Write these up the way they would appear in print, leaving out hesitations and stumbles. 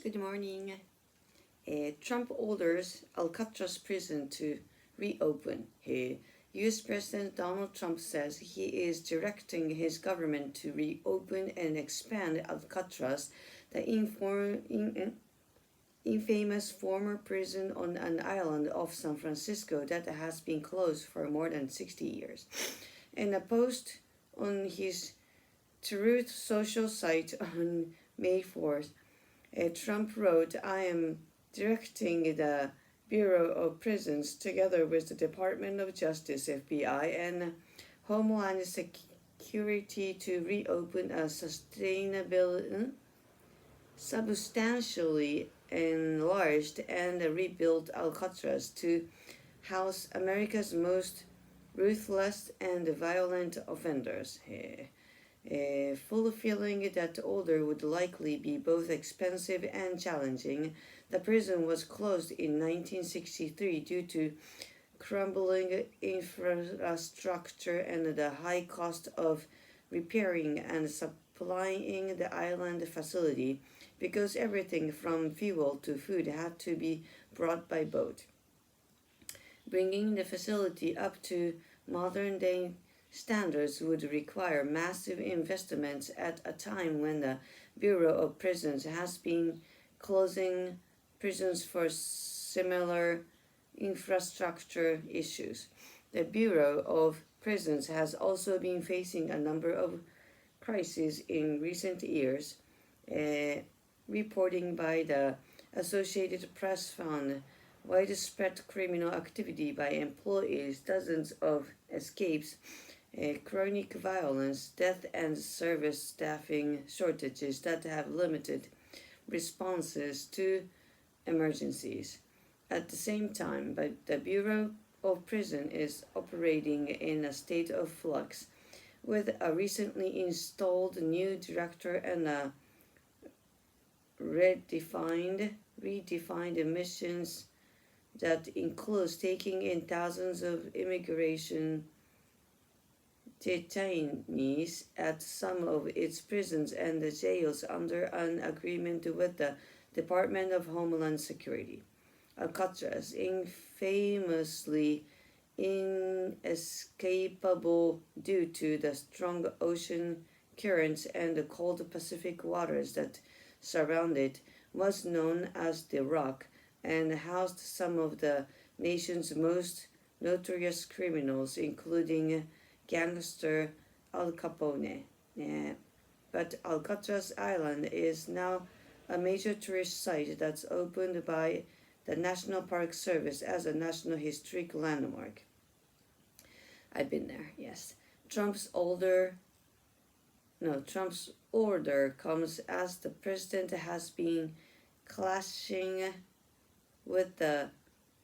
Good morning. Trump orders Alcatraz prison to reopen. U.S. President Donald Trump says he is directing his government to reopen and expand Alcatraz, the infamous former prison on an island off San Francisco that has been closed for more than 60 years. In a post on his Truth social site on May 4th, Trump wrote, "I am directing the Bureau of Prisons together with the Department of Justice, FBI, and Homeland Security to reopen a substantially enlarged and rebuilt Alcatraz to house America's most ruthless and violent offenders." Fulfilling that order would likely be both expensive and challenging. The prison was closed in 1963 due to crumbling infrastructure and the high cost of repairing and supplying the island facility, because everything from fuel to food had to be brought by boat. Bringing the facility up to modern-day standards would require massive investments at a time when the Bureau of Prisons has been closing prisons for similar infrastructure issues. The Bureau of Prisons has also been facing a number of crises in recent years. Reporting by the Associated Press found widespread criminal activity by employees, dozens of escapes, chronic violence, death, and service staffing shortages that have limited responses to emergencies. At the same time, the Bureau of Prison is operating in a state of flux, with a recently installed new director and a redefined missions that includes taking in thousands of immigration detainees at some of its prisons and the jails under an agreement with the Department of Homeland Security. Alcatraz, infamously inescapable due to the strong ocean currents and the cold Pacific waters that surround it, was known as the Rock and housed some of the nation's most notorious criminals, including gangster Al Capone. But Alcatraz Island is now a major tourist site that's opened by the National Park Service as a National Historic Landmark. I've been there, yes. Trump's order comes as the president has been clashing with the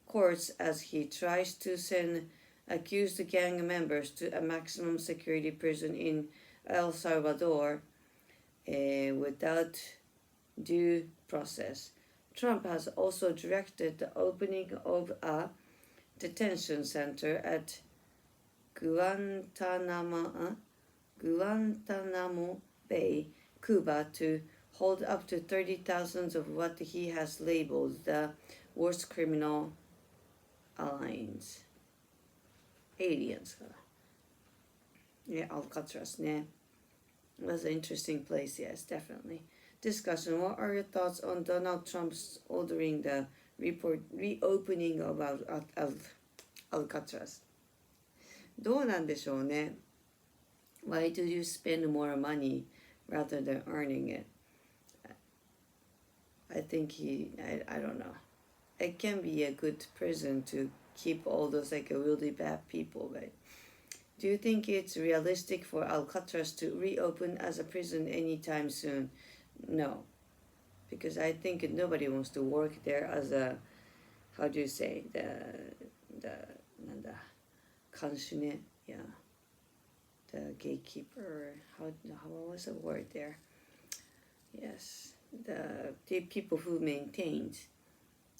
courts as he tries to send accused gang members to a maximum security prison in El Salvador without due process. Trump has also directed the opening of a detention center at Guantanamo Bay, Cuba, to hold up to 30,000 of what he has labeled the worst criminal aliens. Yeah, Alcatraz, ne? Was an interesting place, yes, definitely. Discussion. What are your thoughts on Donald Trump's ordering the reopening of Alcatraz? どうなんでしょうね. Why do you spend more money rather than earning it? I think I don't know. It can be a good prison to keep all those really bad people, but do you think it's realistic for Alcatraz to reopen as a prison anytime soon? No, because I think nobody wants to work there as a, how do you say, kanshune, yeah, the gatekeeper, how was the word there? Yes, the people who maintained.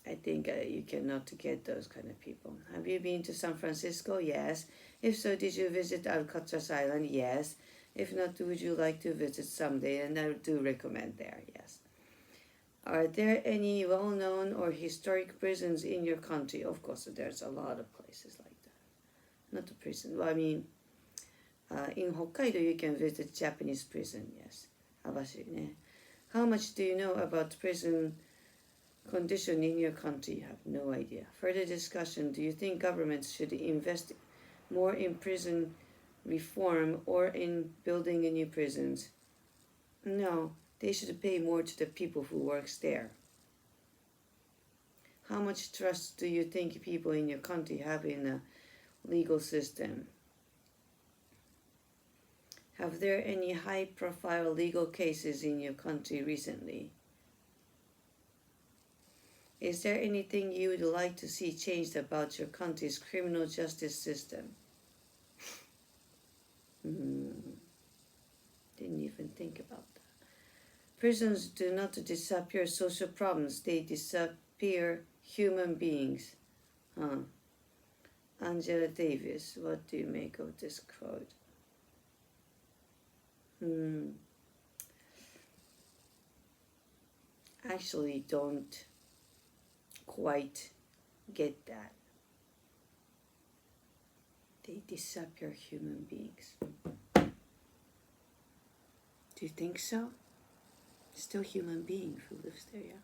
I think you cannot get those kind of people. Have you been to San Francisco? Yes. If so, did you visit Alcatraz Island? Yes. If not, would you like to visit someday? And I do recommend there, yes. Are there any well-known or historic prisons in your country? Of course, there's a lot of places like that. Not a prison. Well, I mean, in Hokkaido, you can visit Japanese prison. Yes, Abashi ne. How much do you know about prison condition in your country? You have no idea. Further discussion. Do you think governments should invest more in prison reform or in building new prisons? No, they should pay more to the people who works there. How much trust do you think people in your country have in the legal system? Have there any high-profile legal cases in your country recently? Is there anything you would like to see changed about your country's criminal justice system? Didn't even think about that. Prisons do not disappear social problems, they disappear human beings. Angela Davis, what do you make of this quote? Actually don't quite get that. They disappear human beings. Do you think so? Still human being who lives there, yeah.